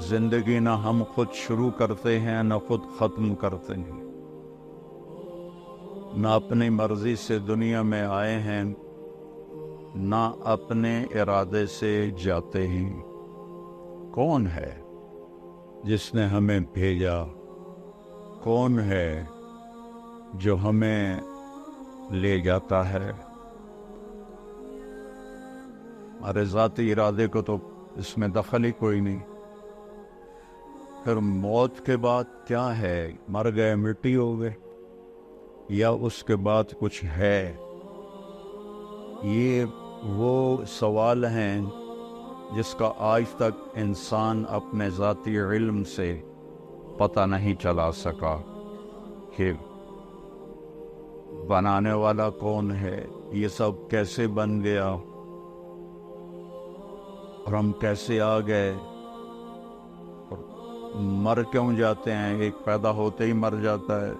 زندگی نہ ہم خود شروع کرتے ہیں نہ خود ختم کرتے ہیں، نہ اپنی مرضی سے دنیا میں آئے ہیں نہ اپنے ارادے سے جاتے ہیں۔ کون ہے جس نے ہمیں بھیجا؟ کون ہے جو ہمیں لے جاتا ہے؟ ہمارے ذاتی ارادے کو تو اس میں دخل ہی کوئی نہیں۔ پھر موت کے بعد کیا ہے؟ مر گئے، مٹی ہو گئے، یا اس کے بعد کچھ ہے؟ یہ وہ سوال ہیں جس کا آج تک انسان اپنے ذاتی علم سے پتہ نہیں چلا سکا کہ بنانے والا کون ہے، یہ سب کیسے بن گیا، اور ہم کیسے آ گئے، اور مر کیوں جاتے ہیں؟ ایک پیدا ہوتے ہی مر جاتا ہے،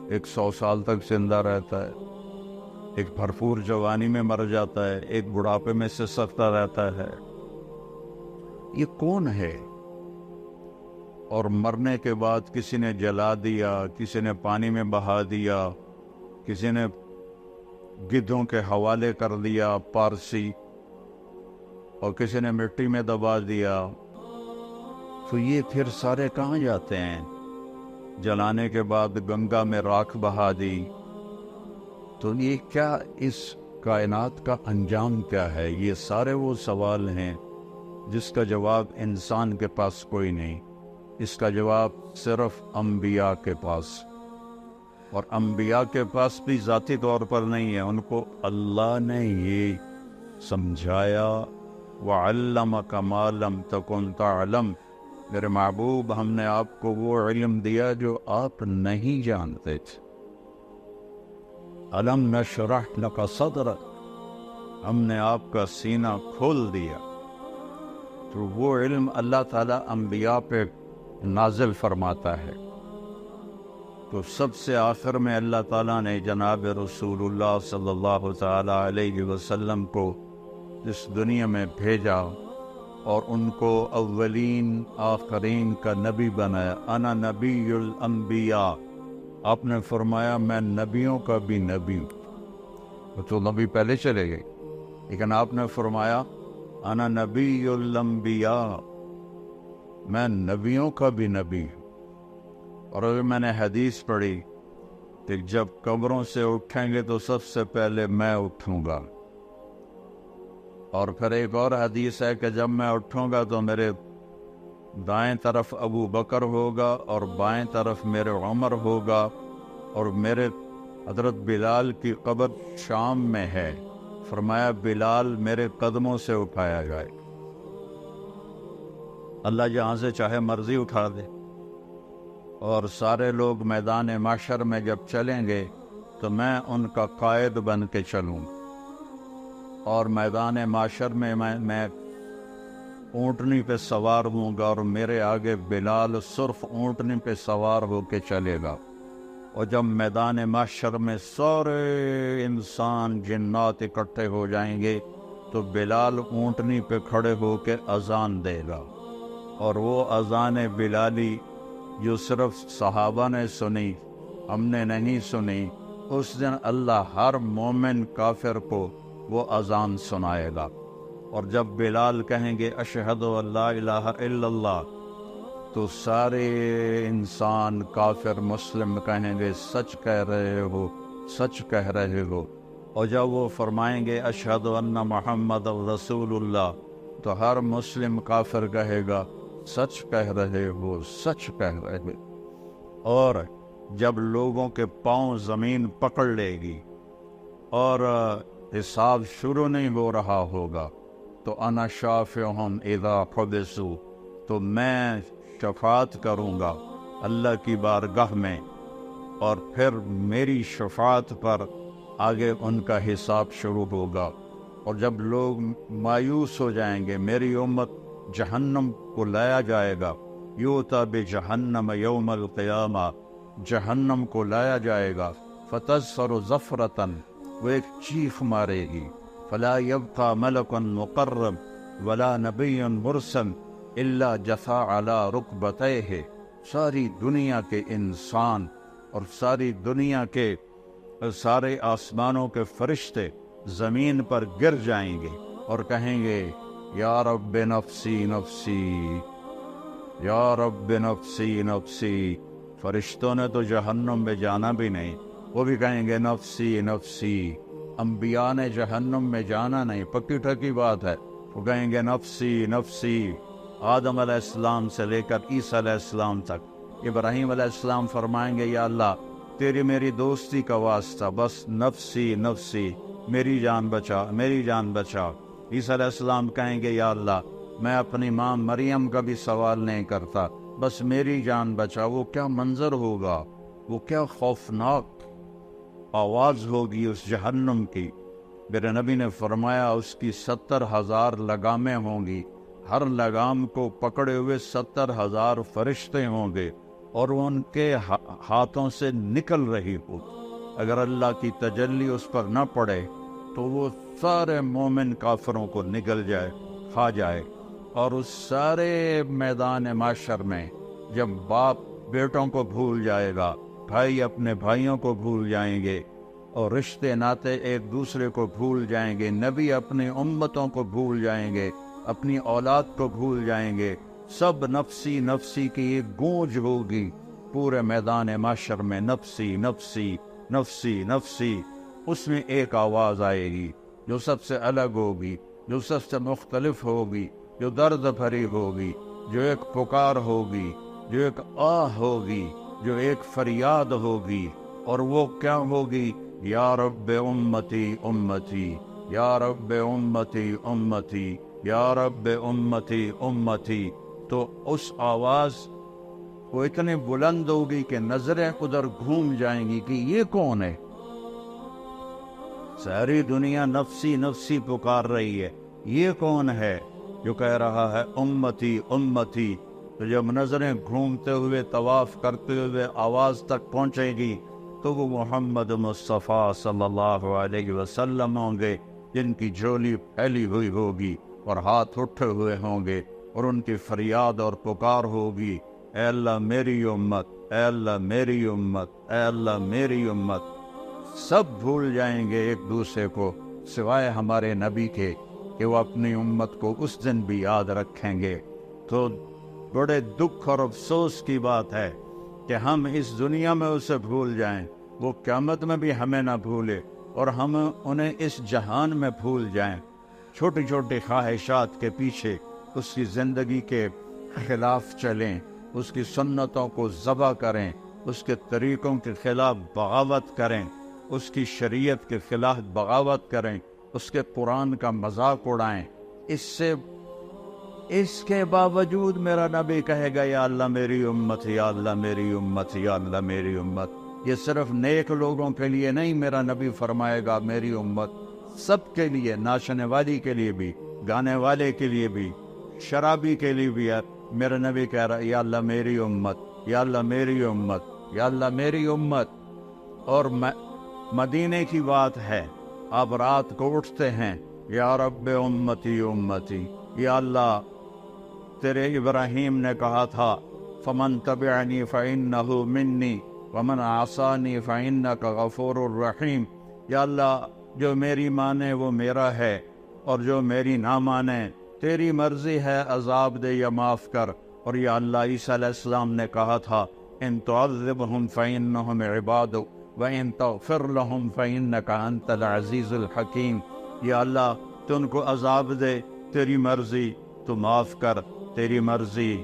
ایک 100 سال تک زندہ رہتا ہے، ایک بھرپور جوانی میں مر جاتا ہے، ایک بڑھاپے میں سسکتا رہتا ہے۔ یہ کون ہے؟ اور مرنے کے بعد کسی نے جلا دیا، کسی نے پانی میں بہا دیا، کسی نے گدھوں کے حوالے کر دیا پارسی، اور کسی نے مٹی میں دبا دیا، تو یہ پھر سارے کہاں جاتے ہیں؟ جلانے کے بعد گنگا میں راکھ بہا دی، تو یہ کیا، اس کائنات کا انجام کیا ہے؟ یہ سارے وہ سوال ہیں جس کا جواب انسان کے پاس کوئی نہیں، اس کا جواب صرف انبیاء کے پاس، اور انبیاء کے پاس بھی ذاتی طور پر نہیں ہے، ان کو اللہ نے یہ سمجھایا وَعَلَّمَكَ مَا لَمْ تَكُنْ تَعْلَمْ، میرے محبوب ہم نے آپ کو وہ علم دیا جو آپ نہیں جانتے تھے۔ أَلَمْ نَشْرَحْ لَكَ صَدْرَكَ، ہم نے آپ کا سینہ کھول دیا۔ تو وہ علم اللہ تعالیٰ انبیاء پہ نازل فرماتا ہے، تو سب سے آخر میں اللہ تعالیٰ نے جناب رسول اللہ صلی اللہ تعالیٰ علیہ وسلم کو اس دنیا میں بھیجا، اور ان کو اولین آخرین کا نبی بنایا۔ انا نبی الانبیاء، آپ نے فرمایا میں نبیوں کا بھی نبی ہوں، تو نبی پہلے چلے گئے، لیکن آپ نے فرمایا انا نبی الانبیاء، میں نبیوں کا بھی نبی ہوں۔ اور اگر میں نے حدیث پڑھی کہ جب قبروں سے اٹھیں گے تو سب سے پہلے میں اٹھوں گا، اور پھر ایک اور حدیث ہے کہ جب میں اٹھوں گا تو میرے دائیں طرف ابو بکر ہوگا اور بائیں طرف میرے عمر ہوگا، اور میرے حضرت بلال کی قبر شام میں ہے، فرمایا بلال میرے قدموں سے اٹھایا جائے، اللہ جہاں سے چاہے مرضی اٹھا دے۔ اور سارے لوگ میدان محشر میں جب چلیں گے تو میں ان کا قائد بن کے چلوں، اور میدان محشر میں میں اونٹنی پہ سوار ہوں گا، اور میرے آگے بلال صرف اونٹنی پہ سوار ہو کے چلے گا، اور جب میدان محشر میں سارے انسان جنات اکٹھے ہو جائیں گے تو بلال اونٹنی پہ کھڑے ہو کے اذان دے گا، اور وہ اذان بلالی جو صرف صحابہ نے سنی، ہم نے نہیں سنی، اس دن اللہ ہر مومن کافر کو وہ اذان سنائے گا۔ اور جب بلال کہیں گے اشہد ان لا الہ الا اللہ، تو سارے انسان کافر مسلم کہیں گے سچ کہہ رہے ہو، سچ کہہ رہے ہو۔ اور جب وہ فرمائیں گے اشہد ان محمد رسول اللہ، تو ہر مسلم کافر کہے گا سچ کہہ رہے ہو، سچ کہہ رہے ہو۔ اور جب لوگوں کے پاؤں زمین پکڑ لے گی اور حساب شروع نہیں ہو رہا ہوگا، تو انا شافعہم اذا حبسوا، تو میں شفاعت کروں گا اللہ کی بارگاہ میں، اور پھر میری شفاعت پر آگے ان کا حساب شروع ہوگا۔ اور جب لوگ مایوس ہو جائیں گے، میری امت جہنم کو لایا جائے گا، یوتا بجہنم یوم القیامہ، جہنم کو لایا جائے گا، فتظفر زفرتن، وہ ایک چیخ مارے گی، فلا یبقى ملک مقرب ولا نبی مرسل، الا جثا علی رکبتیہ، ساری دنیا کے انسان اور ساری دنیا کے سارے آسمانوں کے فرشتے زمین پر گر جائیں گے اور کہیں گے یا رب نفسی نفسی، یا رب نفسی نفسی۔ فرشتوں نے تو جہنم میں جانا بھی نہیں، وہ بھی کہیں گے نفسی نفسی۔ انبیاء نے جہنم میں جانا نہیں، پکی ٹھکی بات ہے، وہ کہیں گے نفسی نفسی۔ آدم علیہ السلام سے لے کر عیسیٰ علیہ السلام تک ابراہیم علیہ السلام فرمائیں گے یا اللہ تیری میری دوستی کا واسطہ، بس نفسی نفسی، میری جان بچا، میری جان بچا۔ عیسیٰ علیہ السلام کہیں گے یا اللہ میں اپنی ماں مریم کا بھی سوال نہیں کرتا، بس میری جان بچا۔ وہ کیا منظر ہوگا، وہ کیا خوفناک آواز ہوگی اس جہنم کی۔ میرے نبی نے فرمایا اس کی 70,000 لگامیں ہوں گی، ہر لگام کو پکڑے ہوئے 70,000 فرشتے ہوں گے اور ان کے ہاتھوں سے نکل رہی ہو۔ اگر اللہ کی تجلی اس پر نہ پڑے تو وہ سارے مومن کافروں کو نگل جائے، کھا جائے۔ اور اس سارے میدان معاشر میں جب باپ بیٹوں کو بھول جائے گا، بھائی اپنے بھائیوں کو بھول جائیں گے اور رشتے ناتے ایک دوسرے کو بھول جائیں گے، نبی اپنی امتوں کو بھول جائیں گے، اپنی اولاد کو بھول جائیں گے، سب نفسی نفسی کی ایک گونج ہوگی پورے میدان معاشر میں، نفسی نفسی نفسی نفسی۔ اس میں ایک آواز آئے گی جو سب سے الگ ہوگی، جو سب سے مختلف ہوگی، جو درد بھری ہوگی، جو ایک پکار ہوگی، جو ایک آہ ہوگی، جو ایک فریاد ہوگی۔ اور وہ کیا ہوگی؟ یا رب امتی امتی، یا رب امتی امتی، یا رب امتی امتی۔ تو اس آواز وہ اتنی بلند ہوگی کہ نظریں ادھر گھوم جائیں گی کہ یہ کون ہے؟ ساری دنیا نفسی نفسی پکار رہی ہے، یہ کون ہے جو کہہ رہا ہے امتی امتی؟ تو جب نظریں گھومتے ہوئے طواف کرتے ہوئے آواز تک پہنچے گی تو وہ محمد مصطفیٰ صلی اللہ علیہ وسلم ہوں گے، جن کی جھولی پھیلی ہوئی ہوگی اور ہاتھ اٹھے ہوئے ہوں گے، اور ان کی فریاد اور پکار ہوگی اے اللہ میری امت، اے اللہ میری امت، اے اللہ میری امت۔ سب بھول جائیں گے ایک دوسرے کو سوائے ہمارے نبی کے کہ وہ اپنی امت کو اس دن بھی یاد رکھیں گے۔ تو بڑے دکھ اور افسوس کی بات ہے کہ ہم اس دنیا میں اسے بھول جائیں، وہ قیامت میں بھی ہمیں نہ بھولے اور ہم انہیں اس جہان میں بھول جائیں، چھوٹی چھوٹی خواہشات کے پیچھے اس کی زندگی کے خلاف چلیں، اس کی سنتوں کو ذبح کریں، اس کے طریقوں کے خلاف بغاوت کریں، اس کی شریعت کے خلاف بغاوت کریں، اس کے قرآن کا مذاق اڑائیں۔ اس کے باوجود میرا نبی کہے گا یا اللہ میری امت، یا اللہ میری امت، یا اللہ میری امت۔ یہ صرف نیک لوگوں کے لیے نہیں، میرا نبی فرمائے گا میری امت سب کے لیے، ناچنے والی کے لیے بھی، گانے والے کے لیے بھی، شرابی کے لیے بھی ہے۔ میرا نبی کہہ رہا ہے یا اللہ میری امت، یا اللہ میری امت، یا اللہ میری امت۔ اور مدینے کی بات ہے، آپ رات کو اٹھتے ہیں یا رب امتی امتی، یا اللہ تیرے ابراہیم نے کہا تھا فمن تبعنی فإنہ منی ومن عصانی فإنک غفور الرحیم۔ یا اللہ جو میری مانے وہ میرا ہے اور جو میری نہ مانے تیری مرضی ہے، عذاب دے یا معاف کر۔ اور یا اللہ عیسیٰ علیہ السلام نے کہا تھا ان تعذبہم فإنہم عبادک وَإِن تَغْفِرْ لَهُمْ فَإِنَّكَ أَنْتَ الْعَزِيزُ الْحَكِيمُ۔ یا اللہ تو ان کو عذاب دے، تیری مرضی تو معاف کر، تیری مرضی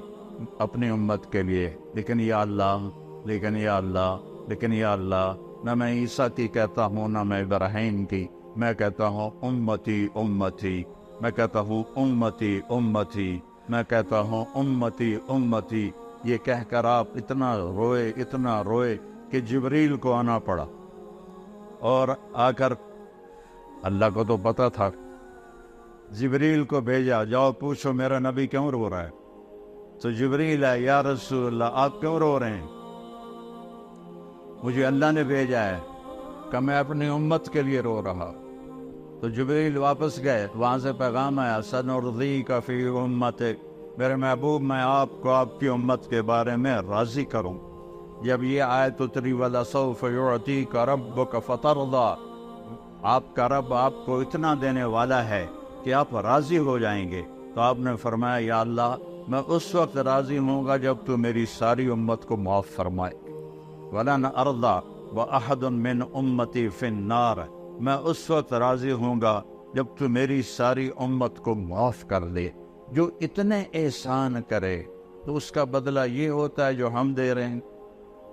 اپنی امت کے لیے۔ لیکن یا اللہ، لیکن یا اللہ، لیکن یا اللہ، نہ میں عیسیٰ کی کہتا ہوں نہ میں ابراہیم کی، میں کہتا ہوں امتی امتی، میں کہتا ہوں امتی امتی، میں کہتا ہوں امتی امتی۔ یہ کہہ کر آپ اتنا روئے، اتنا روئے کہ جبریل کو آنا پڑا، اور آ کر اللہ کو تو پتا تھا، جبریل کو بھیجا جاؤ پوچھو میرا نبی کیوں رو رہا ہے۔ تو جبریل ہے یا رسول اللہ آپ کیوں رو رہے ہیں؟ مجھے اللہ نے بھیجا ہے کہ میں اپنی امت کے لیے رو رہا۔ تو جبریل واپس گئے، وہاں سے پیغام آیا سنرضیک فی امتک، میرے محبوب میں آپ کو آپ کی امت کے بارے میں راضی کروں۔ جب یہ آیت اتری وَلَسَوْفَ يُعْطِيكَ رَبُّكَ فَتَرْضَىٰ، آپ کا رب آپ کو اتنا دینے والا ہے کہ آپ راضی ہو جائیں گے، تو آپ نے فرمایا یا اللہ میں اس وقت راضی ہوں گا جب تو میری ساری امت کو معاف فرمائے۔ وَلَنْ أَرْضَىٰ وَأَحَدٌ مِّنْ أُمَّتِي فِي النَّارِ، میں اس وقت راضی ہوں گا جب تو میری ساری امت کو معاف کر دے۔ جو اتنے احسان کرے تو اس کا بدلہ یہ ہوتا ہے جو ہم دے رہے ہیں،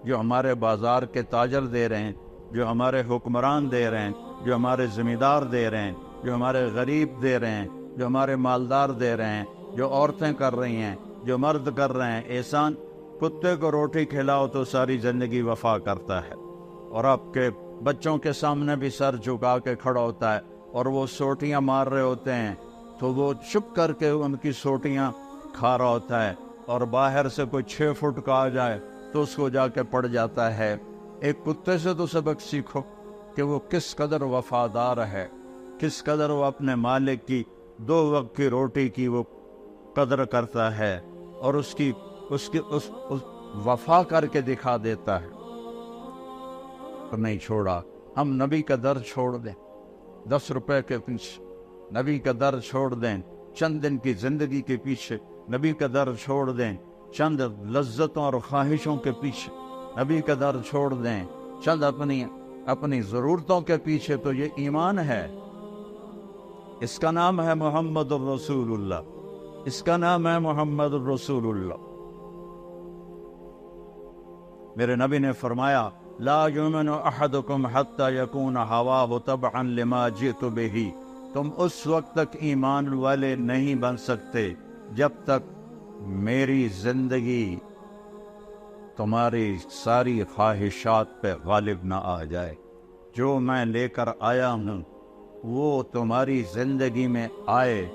جو ہمارے بازار کے تاجر دے رہے ہیں، جو ہمارے حکمران دے رہے ہیں، جو ہمارے زمیندار دے رہے ہیں، جو ہمارے غریب دے رہے ہیں، جو ہمارے مالدار دے رہے ہیں، جو عورتیں کر رہی ہیں، جو مرد کر رہے ہیں۔ احسان کتے کو روٹی کھلاؤ تو ساری زندگی وفا کرتا ہے، اور آپ کے بچوں کے سامنے بھی سر جھکا کے کھڑا ہوتا ہے، اور وہ سوٹیاں مار رہے ہوتے ہیں تو وہ چپ کر کے ان کی سوٹیاں کھا رہا ہوتا ہے، اور باہر سے کوئی 6 فٹ کا آ جائے تو اس کو جا کے پڑ جاتا ہے۔ ایک کتے سے تو سبق سیکھو کہ وہ کس قدر وفادار ہے، کس قدر وہ اپنے مالک کی 2 وقت کی روٹی کی وہ قدر کرتا ہے، اور اس وفا کر کے دکھا دیتا ہے۔ نہیں چھوڑا، ہم نبی کا در چھوڑ دیں 10 روپے کے پیچھے، نبی کا در چھوڑ دیں چند دن کی زندگی کے پیچھے، نبی کا در چھوڑ دیں چند لذتوں اور خواہشوں کے پیچھے، نبی کا در چھوڑ دیں چند اپنی ضرورتوں کے پیچھے، تو یہ ایمان ہے۔ اس کا نام ہے محمد الرسول اللہ، اس کا نام ہے محمد الرسول اللہ۔ میرے نبی نے فرمایا لا یؤمن احدکم حتی یکون ہواہ تبعا لما جئت بہ، تم اس وقت تک ایمان والے نہیں بن سکتے جب تک میری زندگی تمہاری ساری خواہشات پہ غالب نہ آ جائے۔ جو میں لے کر آیا ہوں وہ تمہاری زندگی میں آئے،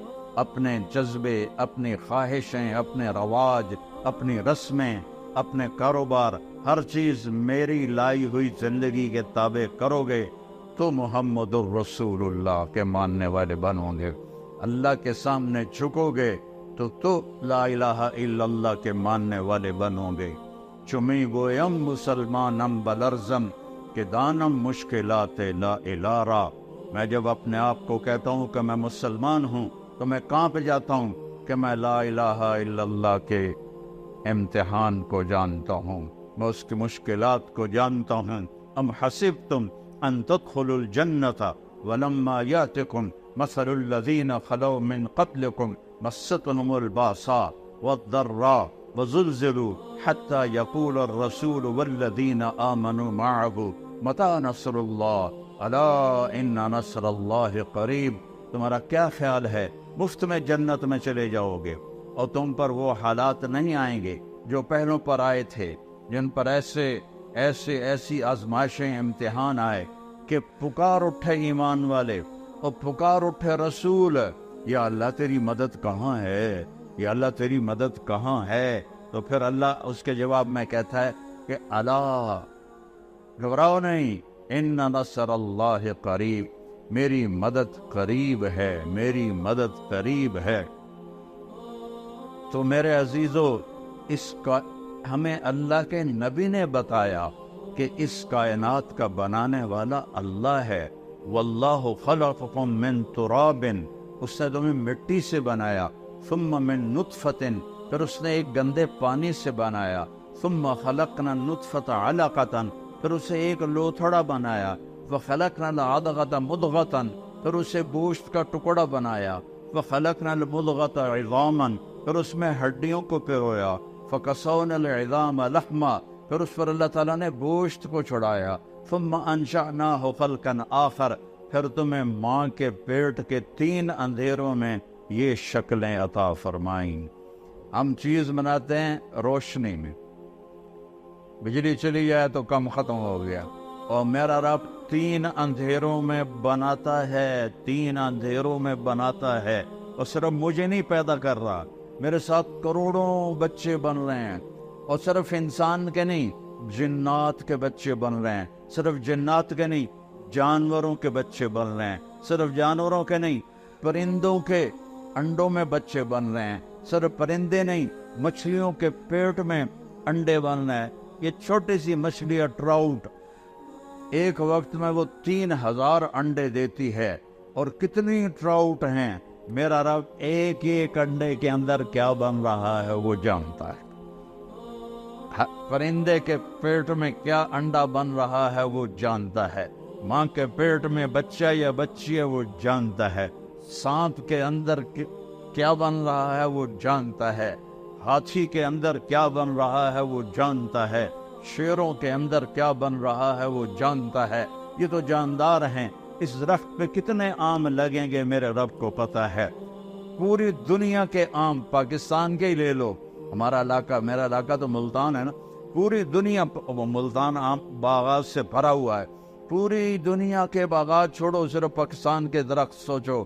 اپنے جذبے، اپنی خواہشیں، اپنے رواج، اپنی رسمیں، اپنے کاروبار، ہر چیز میری لائی ہوئی زندگی کے تابع کرو گے تو محمد الرسول اللہ کے ماننے والے بنو گے۔ اللہ کے سامنے جھکو گے تو لا الہ الا اللہ کے ماننے والے بنو گے۔ چمی گویم مسلمانم بلرزم کہ دانم مشکلات لا الارا، میں جب اپنے آپ کو کہتا ہوں کہ میں مسلمان ہوں تو میں کانپ جاتا ہوں کہ میں لا الہ الا اللہ کے امتحان کو جانتا ہوں، میں اس کی مشکلات کو جانتا ہوں۔ ام حسبتم ان تدخلوا الجنۃ ولما یاتکم مثل الذین خلوا من قبلکم مستهم الباساء والضراء وزلزلوا حتى يقول الرسول والذین آمنوا معه متى نصر اللہ الا ان نصر اللہ قریب۔ تمہارا کیا خیال ہے مفت میں جنت میں چلے جاؤ گے اور تم پر وہ حالات نہیں آئیں گے جو پہلوں پر آئے تھے، جن پر ایسی آزمائشیں، امتحان آئے کہ پکار اٹھے ایمان والے اور پکار اٹھے رسول، یا اللہ تیری مدد کہاں ہے، یا اللہ تیری مدد کہاں ہے؟ تو پھر اللہ اس کے جواب میں کہتا ہے کہ الا، گھبراؤ نہیں، ان نصر اللہ قریب، میری مدد قریب ہے، میری مدد قریب ہے۔ تو میرے عزیزو، اس کا ہمیں اللہ کے نبی نے بتایا کہ اس کائنات کا بنانے والا اللہ ہے۔ واللہ خلقکم من تراب، اس نے تمہیں مٹی سے بنایا، ثم من نطفۃ، پھر اس نے ایک گندے پانی سے بنایا، ثم خلقنا النطفۃ علقۃ، پھر اسے ایک لوتھڑا بنایا، وخلقنا العلقۃ مضغۃ، پھر اسے گوشت کا ٹکڑا بنایا، وخلقنا المضغۃ عظاما، پھر اس میں ہڈیوں کو پرویا، فکسونا العظام لحما، پھر اس پر اللہ تعالیٰ نے گوشت کو چڑھایا، ثم انشأناہ خلقا آخر، پھر تمہیں ماں کے پیٹ کے 3 اندھیروں میں یہ شکلیں عطا فرمائیں۔ ہم چیز بناتے ہیں روشنی میں، بجلی چلی جائے تو کم ختم ہو گیا، اور میرا رب 3 اندھیروں میں بناتا ہے، 3 اندھیروں میں بناتا ہے، اور صرف مجھے نہیں پیدا کر رہا، میرے ساتھ کروڑوں بچے بن رہے ہیں، اور صرف انسان کے نہیں، جنات کے بچے بن رہے ہیں، صرف جنات کے نہیں، جانوروں کے بچے بن رہے ہیں، صرف جانوروں کے نہیں، پرندوں کے انڈوں میں بچے بن رہے ہیں، صرف پرندے نہیں، مچھلیوں کے پیٹ میں انڈے بن رہے ہیں۔ یہ چھوٹی سی مچھلی ہے ٹراؤٹ، ایک وقت میں وہ 3000 انڈے دیتی ہے، اور کتنی ٹراؤٹ ہیں، میرا رب ایک ایک انڈے کے اندر کیا بن رہا ہے وہ جانتا ہے۔ پرندے کے پیٹ میں کیا انڈا بن رہا ہے وہ جانتا ہے، ماں کے پیٹ میں بچہ یا بچی ہے وہ جانتا ہے، سانپ کے اندر کیا بن رہا ہے وہ جانتا ہے، ہاتھی کے اندر کیا بن رہا ہے وہ جانتا ہے، شیروں کے اندر کیا بن رہا ہے وہ جانتا ہے۔ یہ تو جاندار ہیں، اس درخت پہ کتنے آم لگیں گے میرے رب کو پتہ ہے۔ پوری دنیا کے آم، پاکستان کے ہی لے لو، ہمارا علاقہ، میرا علاقہ تو ملتان ہے نا، پوری دنیا ملتان آم باغات سے بھرا ہوا ہے، پوری دنیا کے باغات چھوڑو، صرف پاکستان کے درخت سوچو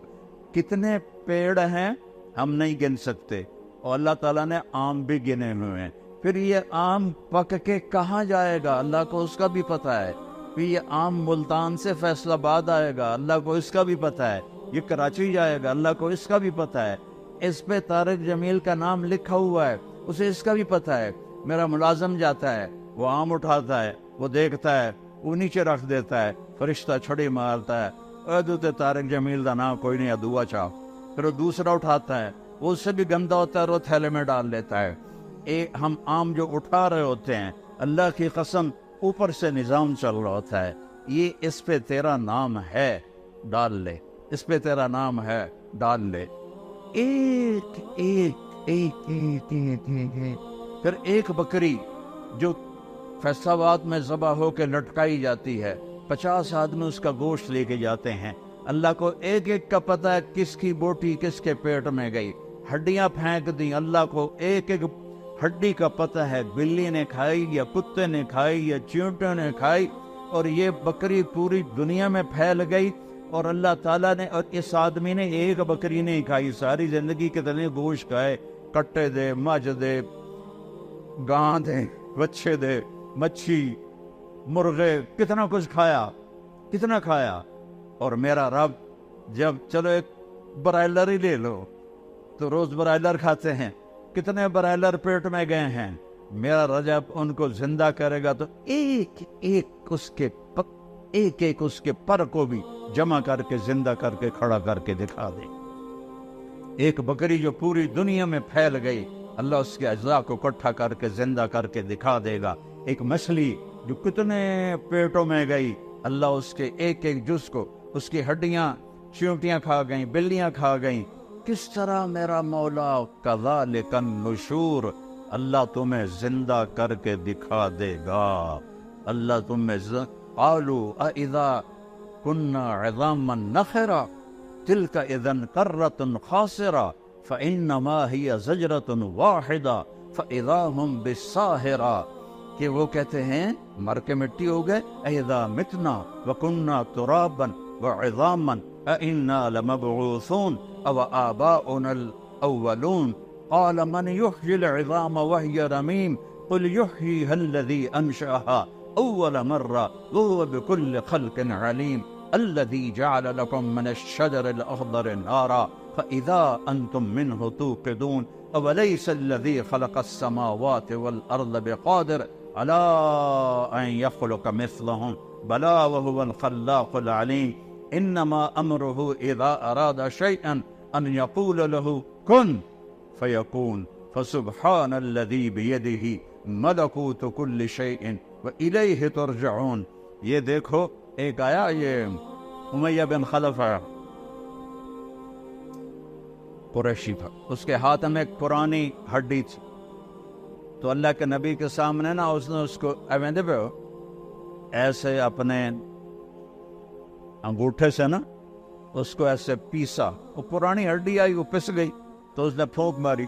کتنے پیڑ ہیں، ہم نہیں گن سکتے، اور اللہ تعالیٰ نے آم بھی گنے ہوئے ہیں۔ پھر یہ آم پک کے کہاں جائے گا اللہ کو اس کا بھی پتہ ہے، پھر یہ آم ملتان سے فیصل آباد آئے گا اللہ کو اس کا بھی پتہ ہے، یہ کراچی جائے گا اللہ کو اس کا بھی پتہ ہے، اس پہ طارق جمیل کا نام لکھا ہوا ہے اسے اس کا بھی پتہ ہے۔ میرا ملازم جاتا ہے، وہ آم اٹھاتا ہے، وہ دیکھتا ہے، وہ نیچے رکھ دیتا ہے، فرشتہ چھڑی مارتا ہے، ادوتے طارق جمیل دا نام کوئی نہیں، دعا چاہ، پھر وہ دوسرا اٹھاتا ہے، وہ اس سے بھی گندا ہوتا ہے، وہ تھیلے میں ڈال لیتا ہے۔ ہم آم جو اٹھا رہے ہوتے ہیں، اللہ کی قسم اوپر سے نظام چل رہا ہوتا ہے، یہ اس پہ تیرا نام ہے ڈال لے، اس پہ تیرا نام ہے ڈال لے، ایک ایک ایک ایک ایک ایک۔ پھر ایک بکری جو فیصل آباد میں ذبح ہو کے لٹکائی جاتی ہے، 50 آدمی اس کا گوشت لے کے جاتے ہیں، اللہ کو ایک ایک کا پتہ ہے کس کی بوٹی کس کے پیٹ میں گئی، ہڈیاں پھینک دی، اللہ کو ایک ایک ہڈی کا پتہ ہے، بلی نے کھائی یا کتے نے کھائی یا چیونٹے نے کھائی، اور یہ بکری پوری دنیا میں پھیل گئی، اور اللہ تعالیٰ نے، اور اس آدمی نے ایک بکری نہیں کھائی، ساری زندگی کتنے گوشت کھائے، کٹے دے، مجھ دے، گاں دے، بچے دے، مچھی، مرغے، کتنا کچھ کھایا، کتنا کھایا، اور میرا رب جب چلو ایک برائلر ہی لے لو تو روز برائلر کھاتے ہیں، کتنے برائلر پیٹ میں گئے ہیں، میرا رب جب ان کو زندہ کرے گا تو ایک ایک اس کے پر کو بھی جمع کر کے زندہ کر کے کھڑا کر کے دکھا دے۔ ایک بکری جو پوری دنیا میں پھیل گئی، اللہ اس کے اجزاء کو اکٹھا کر کے زندہ کر کے دکھا دے گا۔ ایک مچھلی جو کتنے پیٹوں میں گئی، اللہ اس کے ایک ایک جز کو، اس کی ہڈیاں چیونٹیاں کھا گئیں، بلیاں کھا گئیں، کس طرح میرا مولا کذالک النشور، اللہ تمہیں زندہ کر کے دکھا دے گا، اللہ تمہیں قالوا اذا كنا عظاما نخرا تلك اذا كرة خاسرة فانما هي زجرة واحدة فاذا هم بالساهرة، کہ وہ کہتے ہیں مر کے مٹی ہو گئے، اذا متنا وكنا ترابا وعظاما أئنا لمبعوثون أو آباؤنا الأولون قال من يحيي العظام وهي رميم قل يحييها الذي أنشأها أول مرة وهو بكل خلق عليم الذي جعل لكم من الشجر الأخضر نارا فإذا أنتم منه توقدون أوليس الذي خلق السماوات والأرض بقادر على أن يخلق مثلهم بلى وهو الخلاق العليم انما امره اذا اراد شيئا ان يقول له كن فيكون فسبحان الذي بيده ملكوت كل شيء واليه ترجعون۔ یہ دیکھو ایک آیا، یہ امیہ بن خلف آیا، قریشی تھا، اس کے ہاتھ میں ایک پرانی ہڈی تھی، تو اللہ کے نبی کے سامنے نا اس نے اس کو ایسے اپنے انگوٹھے سے نا اس کو ایسے پیسا، وہ پرانی ہڈی آئی، وہ پس گئی، تو اس نے پھونک ماری،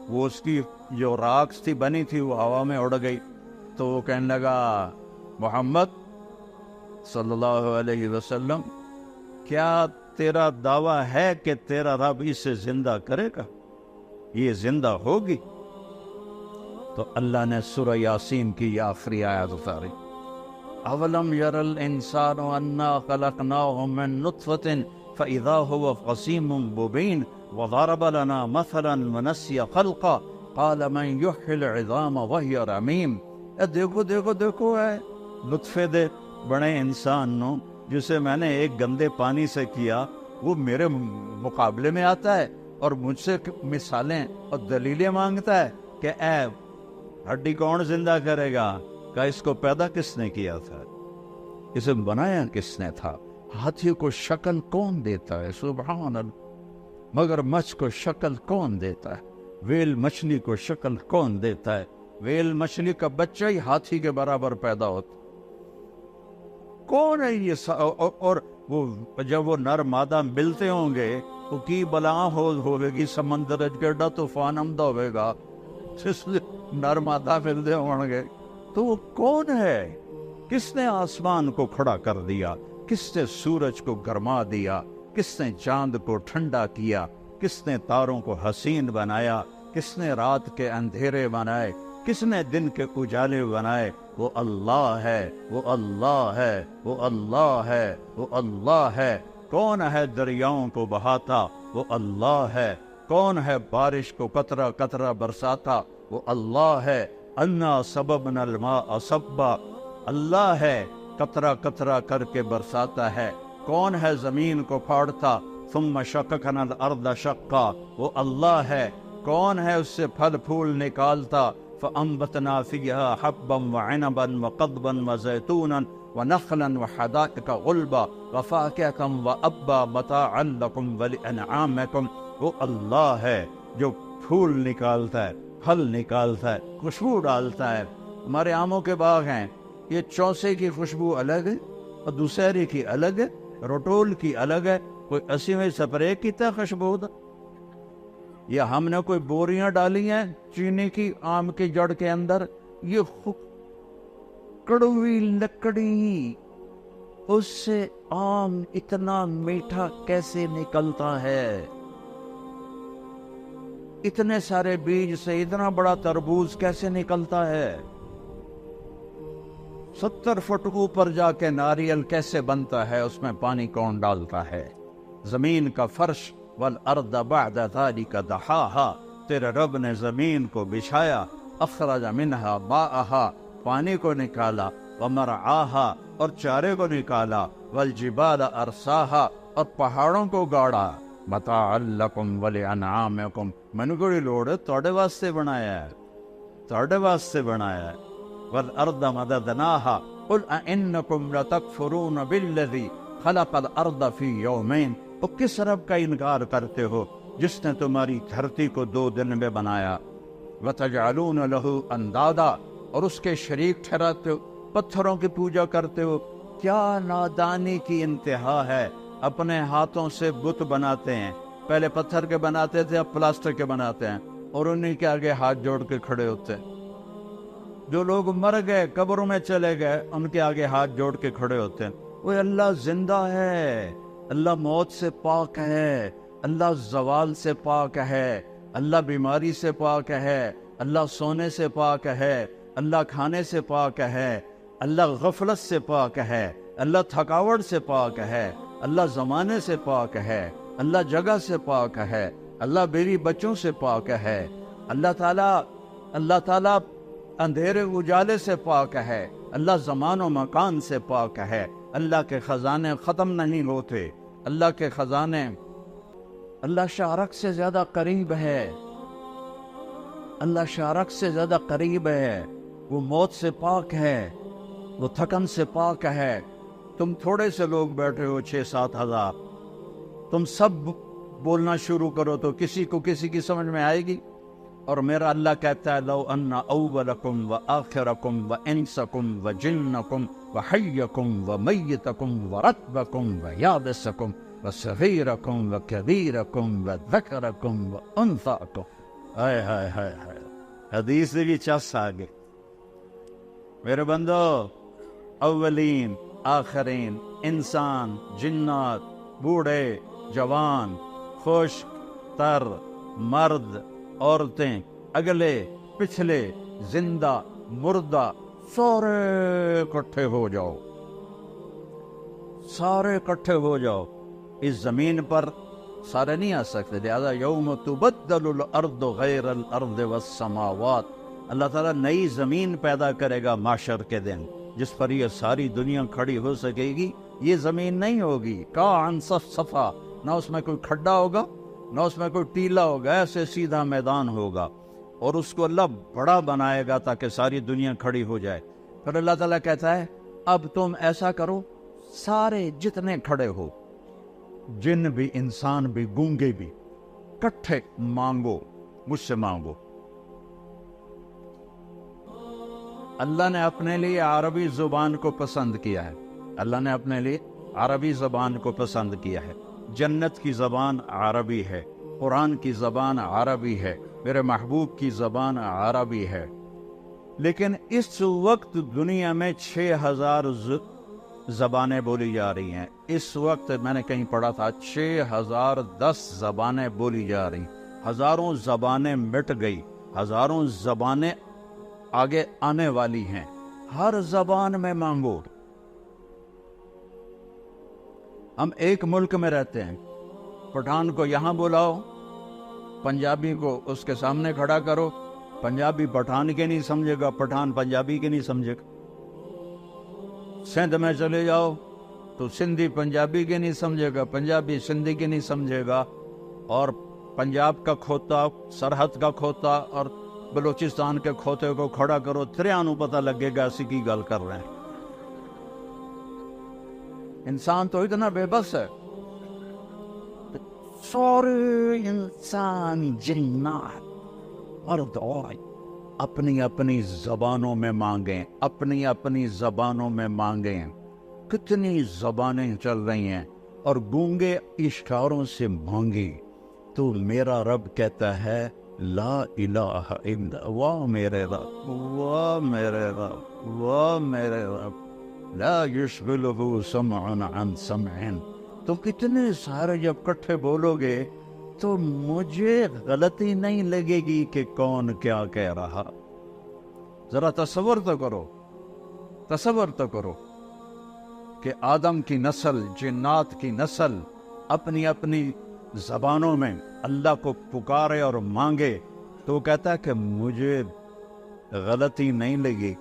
وہ اس کی جو راکس تھی بنی تھی وہ ہوا میں اڑ گئی، تو وہ کہنے لگا محمد صلی اللہ علیہ وسلم کیا تیرا دعویٰ ہے کہ تیرا رب اسے زندہ کرے گا، یہ زندہ ہوگی؟ تو اللہ نے سورہ یاسین کی یہ آخری آیت اتاری، اولم یر الانسان انا خلقناه من نطفة فاذا هو خصیم مبین وضرب لنا مثلا ونسي خلقا قال من يحيي العظام وهي رميم. دیکھو دیکھو دیکھو ہے لطفے دے بڑے انسان نو جسے میں نے ایک گندے پانی سے کیا وہ میرے مقابلے میں آتا ہے اور مجھ سے مثالیں اور دلیلیں مانگتا ہے کہ اے ہڈی کون زندہ کرے گا؟ کہ اس کو پیدا کس نے کیا تھا؟ اسے بنایا کس نے تھا؟ ہاتھی کو شکل کون دیتا ہے؟ سبحان اللہ. مگر مچھ کو شکل کون دیتا ہے؟ ویل مچھلی کو شکل کون دیتا ہے؟ ویل مچھلی کا بچہ ہی ہاتھی کے برابر پیدا ہوتا. کون ہے یہ؟ اور وہ جب وہ نر مادہ ملتے ہوں گے وہ کی بلا ہوئے گی، سمندر گرڈا طوفان آمدہ ہوئے گا، نر مادہ ملتے ہوں گے. تو وہ کون ہے؟ کس نے آسمان کو کھڑا کر دیا؟ کس نے سورج کو گرما دیا؟ کس نے چاند کو ٹھنڈا کیا؟ کس نے تاروں کو حسین بنایا؟ کس نے رات کے اندھیرے بنائے؟ کس نے دن کے اجالے بنائے؟ وہ اللہ ہے، وہ اللہ ہے، وہ اللہ ہے، وہ اللہ ہے. کون ہے دریاؤں کو بہاتا؟ وہ اللہ ہے. کون ہے بارش کو قطرہ قطرہ برساتا؟ وہ اللہ ہے. انا سببنا الماء صبا، اللہ ہے قطرہ قطرہ کر کے برساتا ہے. کون ہے زمین کو پھاڑتا؟ ثم شققنا الارض شقا، وہ اللہ ہے. کون ہے اس سے پھل پھول نکالتا؟ فأنبتنا فيها حبا وعنبا وقضبا وزيتونا ونخلا وحدائق غلبا وفاكهة وأبا متاعا لكم ولأنعامكم. وہ اللہ ہے جو پھول نکالتا ہے، پھل نکالتا ہے، خوشبو ڈالتا ہے. ہمارے آموں کے باغ ہیں، یہ چوسے کی خوشبو الگ ہے اور دوسری کی الگ ہے، روٹول کی الگ ہے. کوئی 80ویں سپرے کی تا خوشبو دا، یا ہم نے کوئی بوریاں ڈالی ہیں چینی کی آم کی جڑ کے اندر. یہ کڑوی لکڑی، اس سے آم اتنا میٹھا کیسے نکلتا ہے؟ اتنے سارے بیج سے اتنا بڑا تربوز کیسے نکلتا ہے؟ 70 فٹ اوپر جا کے ناریل کیسے بنتا ہے؟ اس میں پانی کون ڈالتا ہے؟ زمین کا فرش والارض بعد ذلك دحاها، تیرے رب نے زمین کو بچھایا. اخرج منها ماءها، پانی کو نکالا. ومرعاها، اور چارے کو نکالا. والجبال ارساها، اور پہاڑوں کو گاڑا. متاعا لکم ولانعامکم، منگوڑی لوڑ توڑے واسطے بنایا ہے، توڑے واسطے بنایا ہے. والارض مددناها قل انکم لتکفرون بالذی خلق الارض فی یومین. وہ کس رب کا انکار کرتے ہو جس نے تمہاری دھرتی کو 2 دن میں بنایا؟ وَتَجْعَلُونَ لَهُ أَنْدَادًا، اور اس کے شریک ٹھہراتے ہو، پتھروں کی پوجا کرتے ہو. کیا نادانی کی انتہا ہے! اپنے ہاتھوں سے بت بناتے ہیں. پہلے پتھر کے بناتے تھے، اب پلاسٹر کے بناتے ہیں اور انہیں کے آگے ہاتھ جوڑ کے کھڑے ہوتے ہیں. جو لوگ مر گئے قبروں میں چلے گئے ان کے آگے ہاتھ جوڑ کے کھڑے ہوتے ہیں. وہ اللہ زندہ ہے، اللہ موت سے پاک ہے، اللہ زوال سے پاک ہے، اللہ بیماری سے پاک ہے، اللہ سونے سے پاک ہے، اللہ کھانے سے پاک ہے، اللہ غفلت سے پاک ہے، اللہ تھکاوٹ سے پاک ہے، اللہ زمانے سے پاک ہے، اللہ جگہ سے پاک ہے، اللہ بیوی بچوں سے پاک ہے. اللہ تعالیٰ اندھیرے اجالے سے پاک ہے، اللہ زمان و مکان سے پاک ہے. اللہ کے خزانے ختم نہیں ہوتے، اللہ کے خزانے، اللہ شارک سے زیادہ قریب ہے، اللہ شارک سے زیادہ قریب ہے. وہ موت سے پاک ہے، وہ تھکن سے پاک ہے. تم تھوڑے سے لوگ بیٹھے ہو 6-7 ہزار، تم سب بولنا شروع کرو تو کسی کو کسی کی سمجھ میں آئے گی. اور میرا اللہ کہتا ہے لو ان اولکم و آخرکم و انسکم و جنکم و حیکم و میتکم و رتبکم و یابسکم و صغیرکم و کبیرکم و ذکرکم و انثاکم. ہائے ہائے ہائے ہائے، حدیث بھی چس آگے. میرے بندو، اولین آخرین، انسان، جنات، بوڑھے، جوان، خشک تر، مرد، عورتیں، اگلے پچھلے، زندہ مردہ، سارے اکٹھے ہو جاؤ، سارے اکٹھے ہو جاؤ. اس زمین پر سارے نہیں آ سکتے، لہذا یوم تبدل الارض غیر الارض والسماوات، اللہ تعالیٰ نئی زمین پیدا کرے گا معاشر کے دن، جس پر یہ ساری دنیا کھڑی ہو سکے گی۔ یہ زمین نہیں ہوگی کان صفا، نہ اس میں کوئی کھڈا ہوگا نہ اس میں کوئی ٹیلا ہوگا، ایسے سیدھا میدان ہوگا، اور اس کو اللہ بڑا بنائے گا تاکہ ساری دنیا کھڑی ہو جائے۔ پھر اللہ تعالیٰ کہتا ہے اب تم ایسا کرو، سارے جتنے کھڑے ہو، جن بھی انسان بھی گونگے بھی، کٹھے مانگو، مجھ سے مانگو۔ اللہ نے اپنے لیے عربی زبان کو پسند کیا ہے، اللہ نے اپنے لیے عربی زبان کو پسند کیا ہے۔ جنت کی زبان عربی ہے، قرآن کی زبان عربی ہے، میرے محبوب کی زبان عربی ہے۔ لیکن اس وقت دنیا میں 6000 زبانیں بولی جا رہی ہیں۔ اس وقت میں نے کہیں پڑھا تھا 6010 زبانیں بولی جا رہی ہیں۔ ہزاروں زبانیں مٹ گئی، ہزاروں زبانیں آگے آنے والی ہیں۔ ہر زبان میں مانگو۔ ہم ایک ملک میں رہتے ہیں، پٹھان کو یہاں بلاؤ، پنجابی کو اس کے سامنے کھڑا کرو، پنجابی پٹھان کے نہیں سمجھے گا، پٹھان پنجابی کے نہیں سمجھے گا۔ سندھ میں چلے جاؤ تو سندھی پنجابی کے نہیں سمجھے گا، پنجابی سندھی کے نہیں سمجھے گا، اور پنجاب کا کھوتا، سرحد کا کھوتا اور بلوچستان کے کھوتے کو کھڑا کرو، تریانو پتہ لگے گا اسی کی گل کر رہے ہیں۔ انسان تو اتنا بے بس ہے، سارے انسان جنات مرد عورت اپنی اپنی زبانوں میں مانگیں، اپنی اپنی زبانوں میں مانگیں۔ کتنی زبانیں چل رہی ہیں اور گونگے اشاروں سے مانگی تو میرا رب کہتا ہے لا الہ الا واہ میرے رب، واہ میرے رب، واہ میرے رب، لا یشغلہ سمع عن سمع۔ تو کتنے سارے جب کٹھے بولو گے تو مجھے غلطی نہیں لگے گی کہ کون کیا کہہ رہا۔ ذرا تصور تو کرو، تصور تو کرو کہ آدم کی نسل، جنات کی نسل اپنی اپنی زبانوں میں اللہ کو پکارے اور مانگے تو وہ کہتا ہے کہ مجھے غلطی نہیں لگی،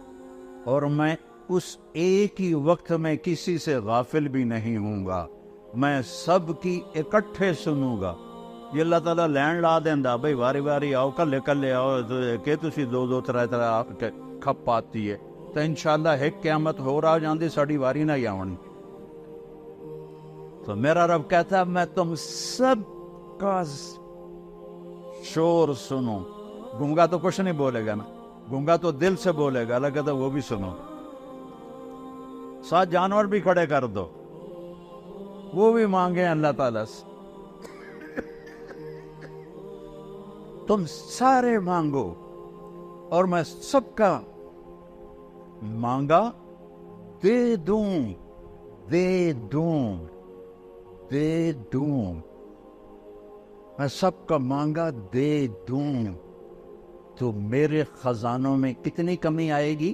اور میں اس ایک ہی وقت میں کسی سے غافل بھی نہیں ہوں گا، میں سب کی اکٹھے سنوں گا۔ یہ اللہ تعالیٰ لین لا دینا بھائی واری واری آؤ، کلے کلے آؤ کہ تسی دو دو ترے ترے آپ کے کھپ آتی ہے تو انشاءاللہ ایک قیامت ہو رہا جاندی ساڑی واری نہ آونی۔ تو میرا رب کہتا ہے میں تم سب کا شور سنوں۔ گونگا تو کچھ نہیں بولے گا نا، گونگا تو دل سے بولے گا، اللہ کہتا ہے وہ بھی سنو۔ ساتھ جانور بھی کھڑے کر دو، وہ بھی مانگے اللہ تعالیٰ سے۔ تم سارے مانگو اور میں سب کا مانگا دے دوں، دے دوں، دے دوں، میں سب کا مانگا دے دوں۔ تو میرے خزانوں میں کتنی کمی آئے گی؟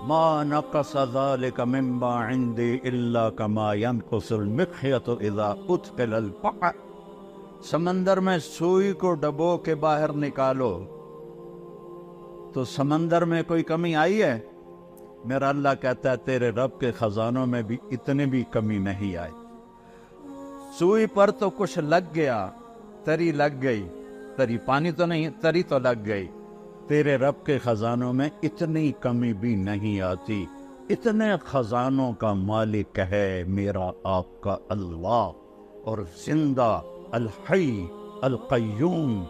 ما نقص ذلك مما عندي الا كما ينقص المخيط اذا ادخل البحر۔ سمندر میں سوئی کو ڈبو کے باہر نکالو تو سمندر میں کوئی کمی آئی ہے؟ میرا اللہ کہتا ہے تیرے رب کے خزانوں میں بھی اتنی بھی کمی نہیں آئی۔ سوئی پر تو کچھ لگ گیا، تری لگ گئی، تری پانی تو نہیں، تری تو لگ گئی۔ تیرے رب کے خزانوں میں اتنی کمی بھی نہیں آتی۔ اتنے خزانوں کا مالک ہے میرا آپ کا اللہ، اور زندہ الحی القیوم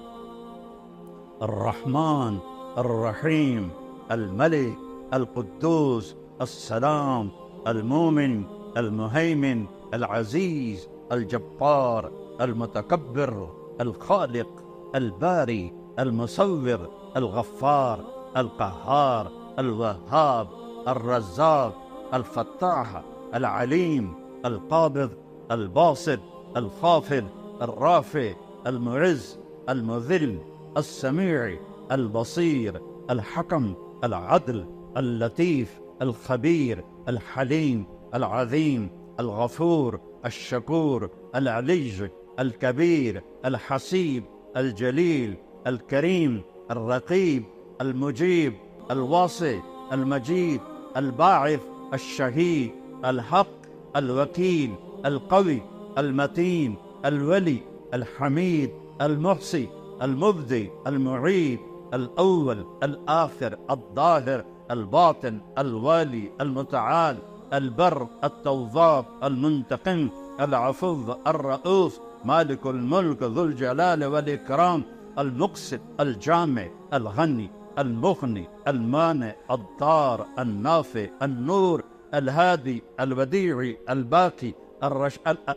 الرحمن الرحیم الملک القدوس السلام المومن المہیمن العزیز الجبار المتکبر الخالق الباری المصور الغفار القہار الوہاب الرزاق الفتاح العلیم القابض الباسط الخافض الرافع المعز المذل السمیع البصیر الحکم العدل اللطیف الخبیر الحلیم العظیم الغفور الشكور العلي الكبير الحسيب الجليل الكريم الرقيب المجيب الواسع المجيد الباعث الشهيد الحق الوكيل القوي المتين الولي الحميد المحصي المبدي المعيد الأول الآخر الظاهر الباطن الوالي المتعال البر التواب المنتقم العفو الرؤوف مالك الملك ذو الجلال والإكرام المقسط الجامع الغني المغني المانع الضار النافع النور الهادي الوديع الباقي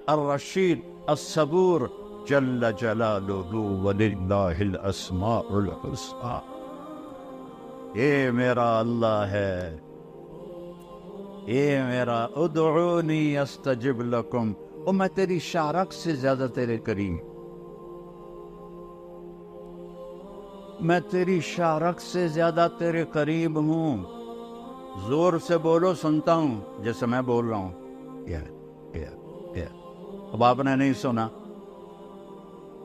الرشيد الصبور جل جلالہ وللہ الاسماء الحسنى. یہ میرا اللہ ہے، یہ میرا ادعونی استجب لکم. اور میں تیری شارک سے زیادہ تیرے قریب، میں تیری شارک سے زیادہ تیرے قریب ہوں. زور سے بولو سنتا ہوں جیسے میں بول رہا ہوں. اب آپ نے نہیں سنا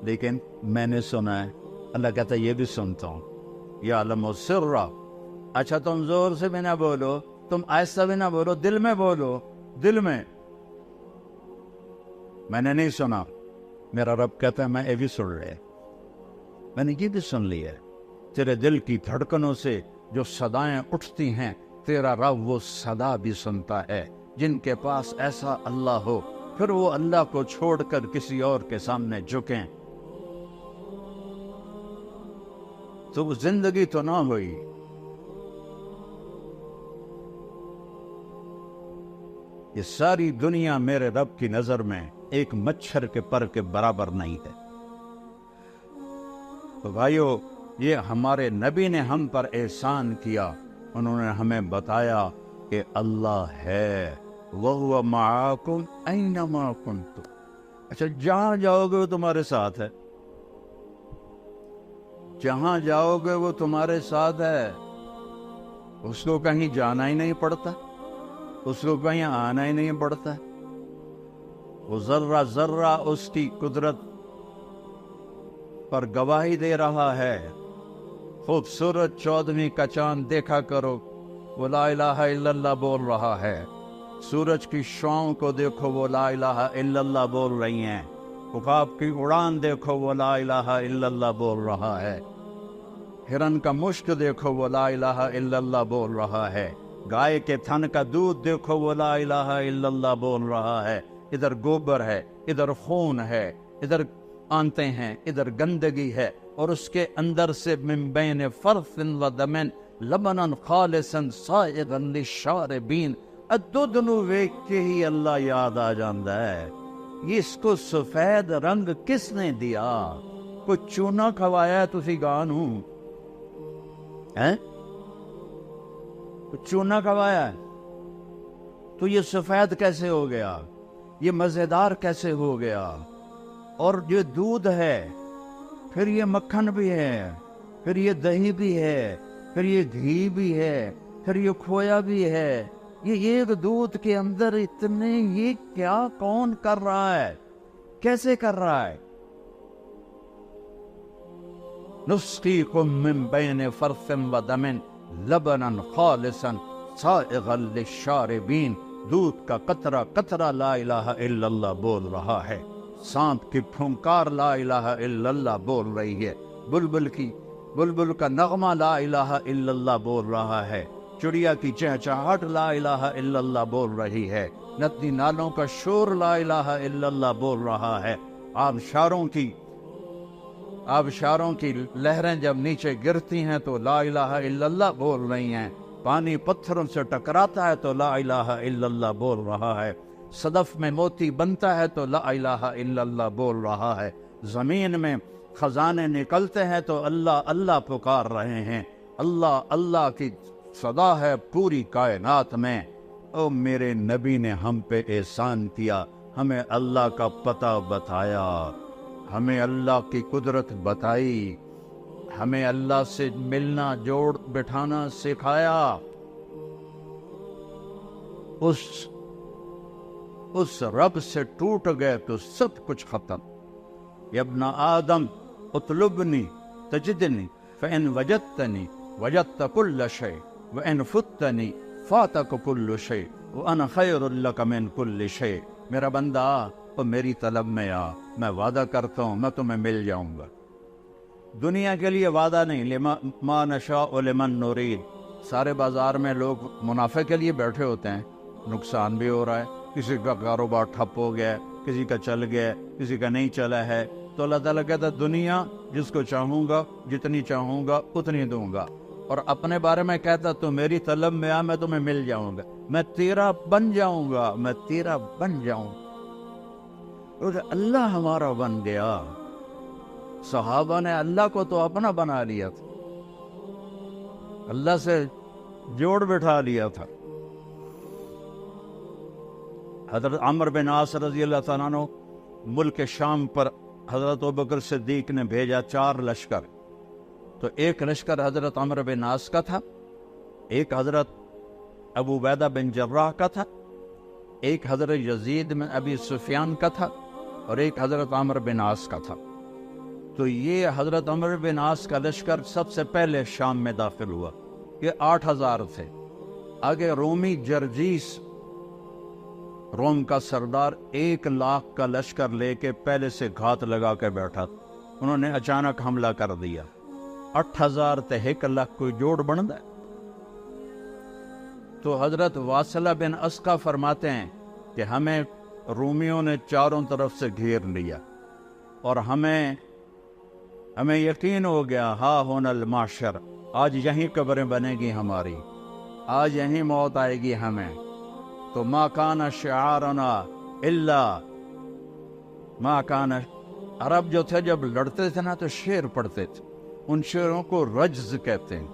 لیکن میں نے سنا ہے. اللہ کہتا ہے یہ بھی سنتا ہوں. یعلم السر. اچھا تم زور سے بھی نہ بولو، تم آہستہ بھی نہ بولو، دل میں بولو. دل میں نے نہیں سنا. میرا رب کہتا ہے میں یہ بھی سن رہے، میں نے یہ بھی سن لی ہے. تیرے دل کی دھڑکنوں سے جو صدائیں اٹھتی ہیں تیرا رب وہ صدا بھی سنتا ہے. جن کے پاس ایسا اللہ ہو پھر وہ اللہ کو چھوڑ کر کسی اور کے سامنے جھکیں تو وہ زندگی تو نہ ہوئی. یہ ساری دنیا میرے رب کی نظر میں ایک مچھر کے پر کے برابر نہیں ہے. تو بھائیو، یہ ہمارے نبی نے ہم پر احسان کیا. انہوں نے ہمیں بتایا کہ اللہ ہے. وَهُوَ مَعَاكُمْ أَيْنَمَا كُنْتُمْ. اچھا جہاں جاؤ گے وہ تمہارے ساتھ ہے، جہاں جاؤ گے وہ تمہارے ساتھ ہے. اس کو کہیں جانا ہی نہیں پڑتا، اس کو کہیں آنا ہی نہیں پڑتا. وہ ذرہ ذرہ اس کی قدرت پر گواہی دے رہا ہے. خوبصورت 14ویں کا چاند دیکھا کرو، وہ لا الہ الا اللہ بول رہا ہے. سورج کی شعاؤں کو دیکھو، وہ لا الہ الا اللہ بول رہی ہیں. عقاب کی اڑان دیکھو، وہ لا الہ الا اللہ بول رہا ہے. ہرن کا مشک دیکھو، وہ لا الہ الا اللہ بول رہا ہے. گائے کے تھن کا دودھ دیکھو، وہ لا الہ الا اللہ بول رہا ہے. ادھر گوبر ہے، ادھر خون ہے، ادھر آنتے ہیں، ادھر گندگی ہے، اور اس کے اندر سے من بین فرث و دم لبنا خالصا سائغا للشاربین. دودھ نو ویکھ کے ہی اللہ یاد آ جاندہ ہے. اس کو سفید رنگ کس نے دیا؟ کوئی چونا کھوایا ہے تسی گانوں ہیں؟ کوئی چونا کھوایا ہے تو یہ سفید کیسے ہو گیا؟ یہ مزیدار کیسے ہو گیا؟ اور یہ دودھ ہے، پھر یہ مکھن بھی ہے، پھر یہ دہی بھی ہے، پھر یہ گھی بھی ہے، پھر یہ کھویا بھی ہے. یہ ایک دودھ کے اندر اتنے، یہ کیا کون کر رہا ہے؟ کیسے کر رہا ہے؟ نسقیکم من بین فرث و دم لبنا خالصا سائغا للشاربین. دودھ کا قطرہ قطرہ لا الہ الا اللہ بول رہا ہے. سانپ کی پھنکار لا الہ الا اللہ بول رہی ہے. بلبل کا نغمہ لا الہ الا اللہ بول رہا ہے. چڑیا کی چہچہاہٹ لا الہ الا اللہ بول رہی ہے. ندی نالوں کا شور لا الہ الا اللہ بول رہا ہے. آبشاروں کی لہریں جب نیچے گرتی ہیں تو لا الہ الا اللہ بول رہی ہیں. پانی پتھروں سے ٹکراتا ہے تو لا الہ الا اللہ بول رہا ہے. صدف میں موتی بنتا ہے تو لا الہ الا اللہ بول رہا ہے. زمین میں خزانے نکلتے ہیں تو اللہ اللہ پکار رہے ہیں. اللہ اللہ کی صدا ہے پوری کائنات میں. او میرے نبی نے ہم پہ احسان کیا، ہمیں اللہ کا پتہ بتایا، ہمیں اللہ کی قدرت بتائی، ہمیں اللہ سے ملنا جوڑ بٹھانا سکھایا. اس رب سے ٹوٹ گئے تو سب کچھ ختم. یا ابن آدم اطلبنی تجدنی فإن وجدتنی وجدت كل شيء وإن فتنی فاتک كل شيء وأنا خیر لک من كل شيء. میرا بندہ تو میری طلب میں آ، میں وعدہ کرتا ہوں میں تمہیں مل جاؤں گا. دنیا کے لیے وعدہ نہیں، ما نشاء لمن نرید. سارے بازار میں لوگ منافع کے لیے بیٹھے ہوتے ہیں، نقصان بھی ہو رہا ہے، کسی کا کاروبار ٹھپ ہو گیا ہے، کسی کا چل گیا، کسی کا نہیں چلا ہے، تو اللہ تعالیٰ کہتا ہے دنیا جس کو چاہوں گا جتنی چاہوں گا اتنی دوں گا. اور اپنے بارے میں کہتا تو میری طلب میں آ، میں تمہیں مل جاؤں گا، میں تیرا بن جاؤں گا، میں تیرا بن جاؤں گا. اللہ ہمارا بن گیا. صحابہ نے اللہ کو تو اپنا بنا لیا تھا، اللہ سے جوڑ بٹھا لیا تھا. حضرت عمرو بن عاص رضی اللہ تعالیٰ عنہ ملک شام پر حضرت ابوبکر صدیق نے بھیجا 4 لشکر. تو ایک لشکر حضرت عمرو بن عاص کا تھا، ایک حضرت ابو عبیدہ بن جراح کا تھا، ایک حضرت یزید بن ابی سفیان کا تھا، اور ایک حضرت عمرو بن عاص کا تھا. تو یہ حضرت عمرو بن عاص کا لشکر سب سے پہلے شام میں داخل ہوا. یہ 8000 تھے. آگے رومی جرجیس، روم کا سردار 1,00,000 کا لشکر لے کے پہلے سے گھات لگا کے بیٹھا. انہوں نے اچانک حملہ کر دیا. 8000 تے 1,00,000 کوئی جوڑ بنتا ہے. تو حضرت واصلہ بن اسقا فرماتے ہیں کہ ہمیں رومیوں نے چاروں طرف سے گھیر لیا، اور ہمیں یقین ہو گیا ہاں ہونا المعشر، آج یہیں قبریں بنے گی ہماری، آج یہیں موت آئے گی ہمیں. تو ما کان شعارنا الا ما کان. عرب جو تھے جب لڑتے تھے نا تو شعر پڑھتے تھے، ان شعروں کو رجز کہتے ہیں.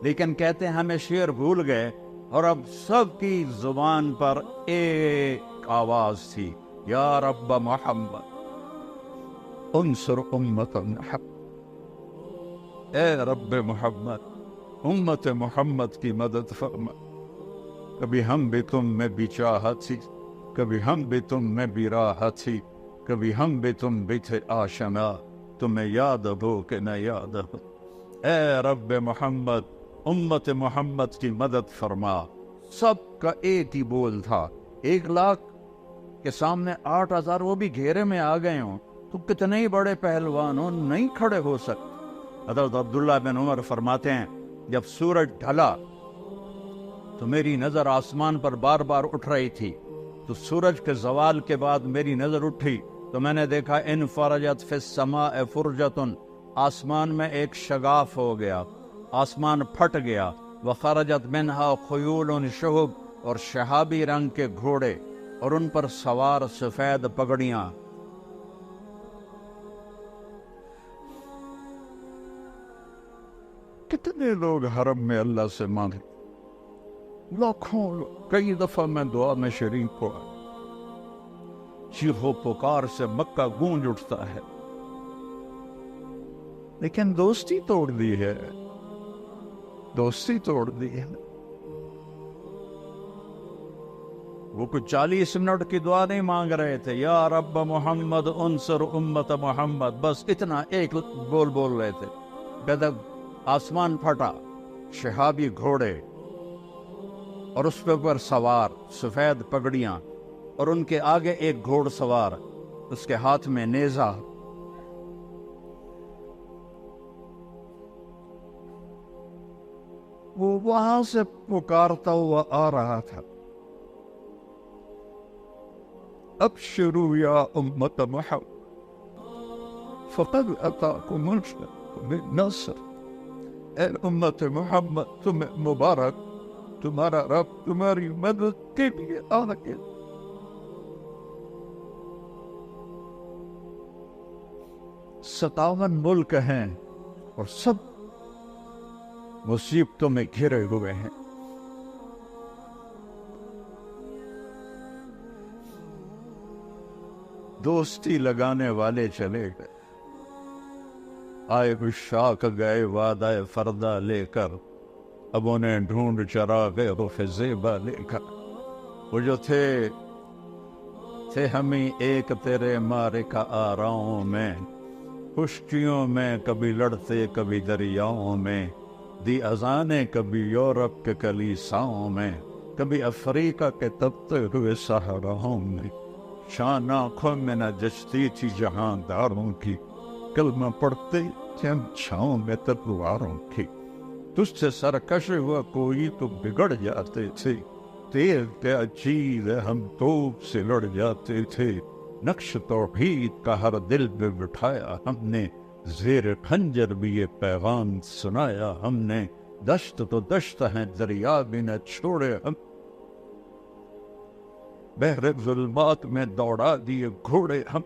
لیکن کہتے ہیں ہمیں شعر بھول گئے، اور اب سب کی زبان پر ایک آواز تھی، یا رب محمد انصر امت محمد. اے رب محمد امت محمد کی مدد فرما. کبھی ہم بھی تم میں بھی چاہت تھی، کبھی ہم بھی تم میں بھی راحت تھی، کبھی ہم بھی تم بھی تھے آشنا، تمہیں یاد ہو کہ نہ یاد ہو. اے رب محمد امت محمد کی مدد فرما. سب کا ایک ہی بول تھا. 1,00,000 کے سامنے 8000 وہ بھی گھیرے میں آ گئے ہوں تو کتنے ہی بڑے پہلوان ہوں نہیں کھڑے ہو سکتے. حضرت عبداللہ بن عمر فرماتے ہیں جب سورج ڈھلا تو میری نظر آسمان پر بار بار اٹھ رہی تھی. تو سورج کے زوال کے بعد میری نظر اٹھی تو میں نے دیکھا ان فرجت فی السماء فرجتن، آسمان میں ایک شگاف ہو گیا، آسمان پھٹ گیا. وخرجت منہا خیول شہب، اور شہابی رنگ کے گھوڑے اور ان پر سوار سفید پگڑیاں. کتنے لوگ حرم میں اللہ سے مانگے، لاکھوں لوگ. کئی دفعہ میں دعا میں شریک ہوا، چیخ و پکار سے مکہ گونج اٹھتا ہے. لیکن دوستی توڑ دی ہے، دوستی توڑ دی ہے. وہ کچھ 40 منٹ کی دعا نہیں مانگ رہے تھے، یا رب محمد انصر امت محمد، بس اتنا ایک بول رہے تھے. جب آسمان پھٹا، شہابی گھوڑے اور اس پہ اوپر سوار سفید پگڑیاں، اور ان کے آگے ایک گھوڑ سوار، اس کے ہاتھ میں نیزہ. وہ وہاں سے پکارتا ہوا آ رہا تھا، ابشروا یا امت محمد فقد اتاکم النصر. اے امت محمد تمہیں مبارک، تمہارا رب تمہاری مدد کے لیے آ گیا. ستاون ملک ہیں اور سب مصیبتوں میں گھرے ہوئے ہیں. دوستی لگانے والے چلے گئے، آئے بشاک گئے وعدہ فردہ لے کر، اب انہیں ڈھونڈ چرا گئے رخ زیبا لے کر. وہ جو تھے تھے ہمیں ایک تیرے معرکہ آراؤں میں، خشکیوں میں کبھی لڑتے کبھی دریاؤں میں، دی اذانیں کبھی یورپ کے کلیساؤں میں، کبھی افریقہ کے تپتے ہوئے صحراؤں میں، شان آنکھوں میں نہ جچتی تھی جہانداروں کی، کلمہ پڑھتے تھے ہم چھاؤں میں تلواروں کی، تجھ سے سرکش ہوا کوئی تو بگڑ جاتے تھے، تیر کیا چیز ہے ہم توپ سے لڑ جاتے تھے، نقش توحید کا ہر دل پہ بٹھایا ہم نے، زیر خنجر بھی یہ پیغام سنایا ہم نے، دشت تو دشت ہیں دریا بھی نہ چھوڑے ہم، بحر ظلمات میں دوڑا دیے گھوڑے ہم۔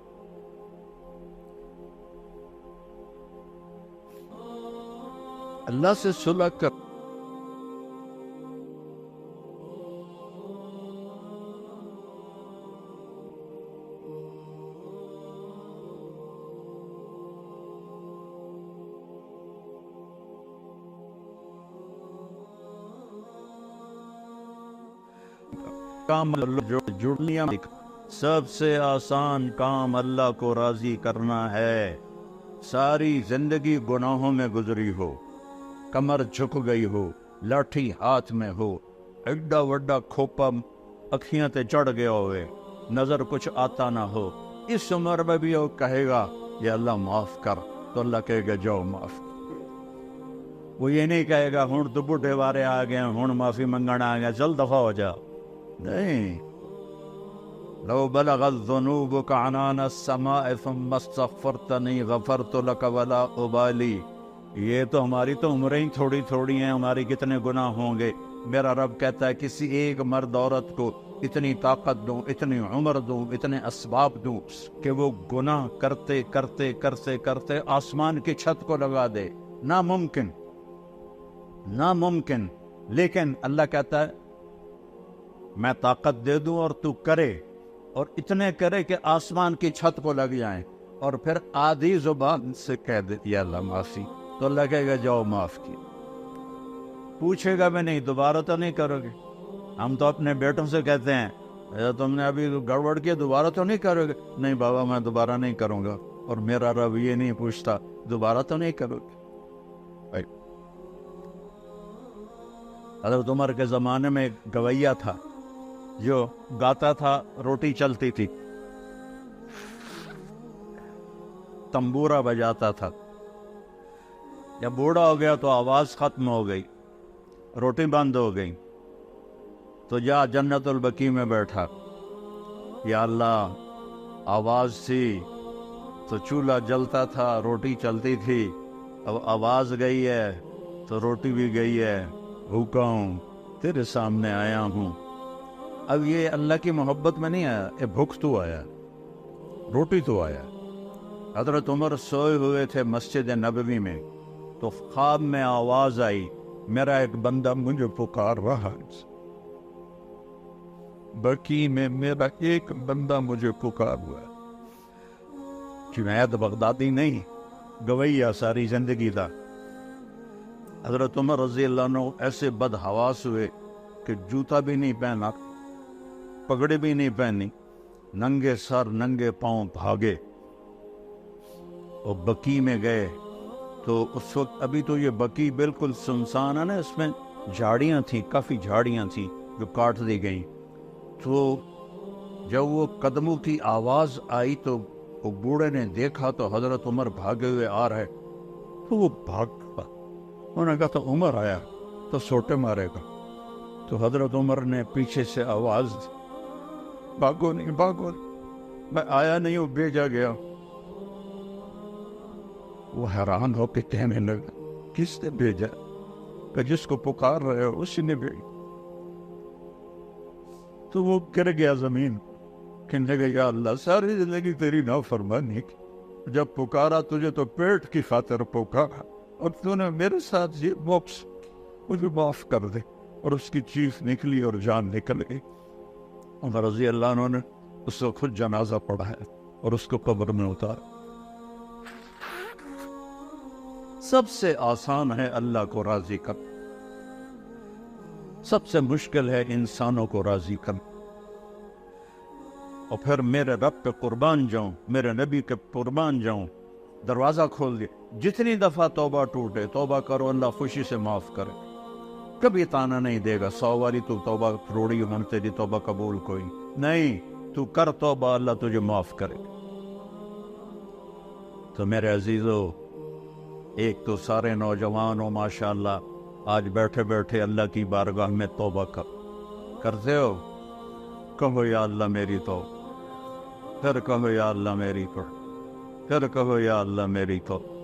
اللہ سے صلح کر، کام جڑنیاں سب سے آسان کام اللہ کو راضی کرنا ہے، ساری زندگی گناہوں میں گزری ہو، کمر جھک گئی ہو، لاٹھی ہاتھ میں ہو، ایڈا وڈا کھوپا اکھیاں تے چڑھ گیا ہوئے، نظر کچھ آتا نہ ہو، اس عمر میں بھی وہ کہے گا یا اللہ معاف کر، تو اللہ کہے گا جاؤ معاف۔ وہ یہ نہیں کہے گا ہون تو بڈھے وارے آ گئے ہون معافی منگنا آ گیا چل دفع ہو جا، نہیں، لو بلغت ذنوبك عنان السماء ثم استغفرتنی غفرت لك ولا ابالی، یہ تو ہماری تو عمریں تھوڑی تھوڑی ہیں، ہماری کتنے گناہ ہوں گے، میرا رب کہتا ہے کسی ایک مرد عورت کو اتنی طاقت دوں، اتنی عمر دوں، اتنے اسباب دوں کہ وہ گناہ کرتے کرتے کرتے کرتے آسمان کی چھت کو لگا دے، ناممکن، ناممکن، لیکن اللہ کہتا ہے میں طاقت دے دوں اور تو کرے، اور اتنے کرے کہ آسمان کی چھت کو لگ جائیں، اور پھر آدھی زبان سے کہہ دے یا اللہ معافی، تو اللہ کہے گا جاؤ معاف کی، پوچھے گا بھی نہیں دوبارہ تو نہیں کرو گے۔ ہم تو اپنے بیٹوں سے کہتے ہیں تم نے ابھی گڑبڑ کیا دوبارہ تو نہیں کرو گے، نہیں بابا میں دوبارہ نہیں کروں گا، اور میرا رب یہ نہیں پوچھتا دوبارہ تو نہیں کرو گے۔ حضرت عمر کے زمانے میں ایک گویہ تھا جو گاتا تھا، روٹی چلتی تھی، تنبورہ بجاتا تھا، جب بوڑھا ہو گیا تو آواز ختم ہو گئی، روٹی بند ہو گئی، تو جا جنت البقیع میں بیٹھا، یا اللہ آواز تھی تو چولہا جلتا تھا، روٹی چلتی تھی، اب آواز گئی ہے تو روٹی بھی گئی ہے، بھوکا ہوں تیرے سامنے آیا ہوں۔ اب یہ اللہ کی محبت میں نہیں آیا، یہ بھوک تو آیا، روٹی تو آیا۔ حضرت عمر سوئے ہوئے تھے مسجد نبوی میں، تو خواب میں آواز آئی میرا ایک بندہ مجھے پکار رہا ہے، بقیع میں میرا ایک بندہ مجھے پکار ہوا ہے۔ جنید بغدادی نہیں، گویہ ساری زندگی تھا۔ حضرت عمر رضی اللہ عنہ ایسے بدحواس ہوئے کہ جوتا بھی نہیں پہنا، پگڑی بھی نہیں پہنی، ننگے سر ننگے پاؤں بھاگے اور بقیع میں گئے، تو اس وقت ابھی تو یہ بقیع بالکل سنسان ہے نا، اس میں جھاڑیاں تھیں، کافی جھاڑیاں تھیں جو کاٹ دی گئیں، تو جب وہ قدموں کی آواز آئی تو وہ بوڑھے نے دیکھا تو حضرت عمر بھاگے ہوئے آ رہے، تو وہ بھاگ گیا، انہوں نے کہا تو عمر آیا تو سوٹے مارے گا، تو حضرت عمر نے پیچھے سے آواز دی بھاگو نہیں بھاگو نہیں، میں آیا نہیں ہوں بھیجا گیا۔ وہ حیران ہو کے کہنے لگا کس نے بھیجا؟ کہ جس کو پکار رہے ہو اسی نے بھیجا۔ تو وہ گر گیا زمین، کہنے لگا یا اللہ ساری زندگی تیری نافرمانی کی، جب پکارا تجھے تو پیٹ کی خاطر پکارا، اور تو نے میرے ساتھ یہ بوکس، مجھے معاف کر دے، اور اس کی چیخ نکلی اور جان نکل گئی۔ عمر رضی اللہ عنہ نے اس کو خود جنازہ پڑھایا اور اس کو قبر میں اتارا۔ سب سے آسان ہے اللہ کو راضی کرنا، سب سے مشکل ہے انسانوں کو راضی کرنا۔ اور پھر میرے رب پہ قربان جاؤں، میرے نبی کے قربان جاؤں، دروازہ کھول دیا۔ جتنی دفعہ توبہ ٹوٹے توبہ کرو، اللہ خوشی سے معاف کرے، کبھی تانا نہیں دے گا 100 والی تو توبہ روڑی من تیری توبہ قبول کوئی نہیں، تو کر توبہ، اللہ تجھے معاف کرے۔ تو میرے عزیزو، ایک تو سارے نوجوانوں ماشاءاللہ آج بیٹھے بیٹھے اللہ کی بارگاہ میں توبہ کرتے ہو، کہو یا اللہ میری توبہ، پھر کہو یا اللہ میری توبہ، پھر کہو یا اللہ میری توبہ۔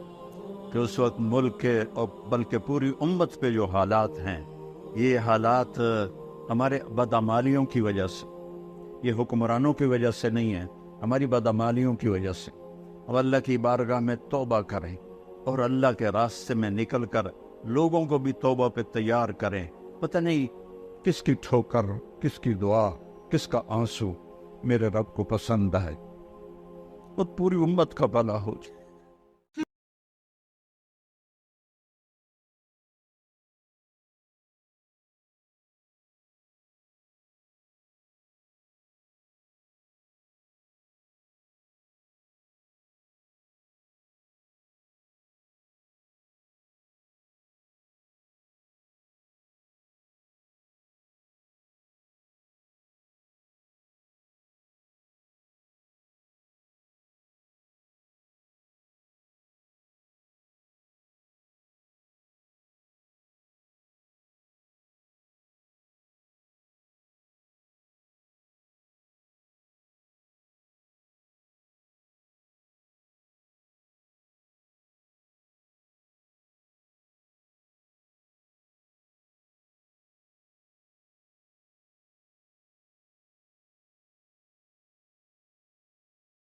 کہ اس وقت ملک کے اور بلکہ پوری امت پہ جو حالات ہیں، یہ حالات ہمارے بدعمالیوں کی وجہ سے، یہ حکمرانوں کی وجہ سے نہیں ہے، ہماری بدعمالیوں کی وجہ سے۔ اب اللہ کی بارگاہ میں توبہ کریں اور اللہ کے راستے میں نکل کر لوگوں کو بھی توبہ پہ تیار کریں۔ پتہ نہیں کس کی ٹھوکر، کس کی دعا، کس کا آنسو میرے رب کو پسند ہے، وہ پوری امت کا بھلا ہو جائے۔